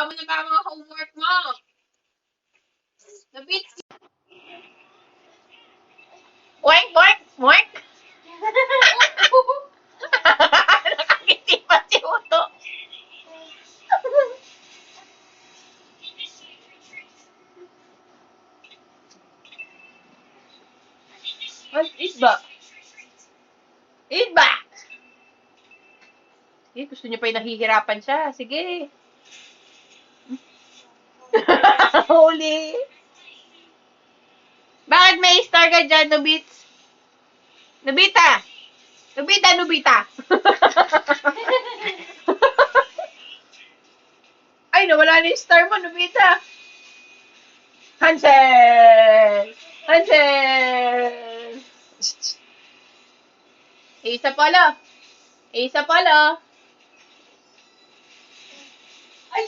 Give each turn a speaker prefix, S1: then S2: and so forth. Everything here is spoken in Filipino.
S1: mo na ba ang mga homework mo? Nabits. Boink, boink, boink. Nakangiti pa si Uto. What is ba? Eat ba? Eh, gusto niya pa yung nahihirapan siya. Sige. Huli. Bakit may star ka dyan, Nobits? Nobita! Nobita, Nobita! Ay, nawala na yung star mo, Nobita. Hansel! Hansel! Isa pala. Isa pala. Ay!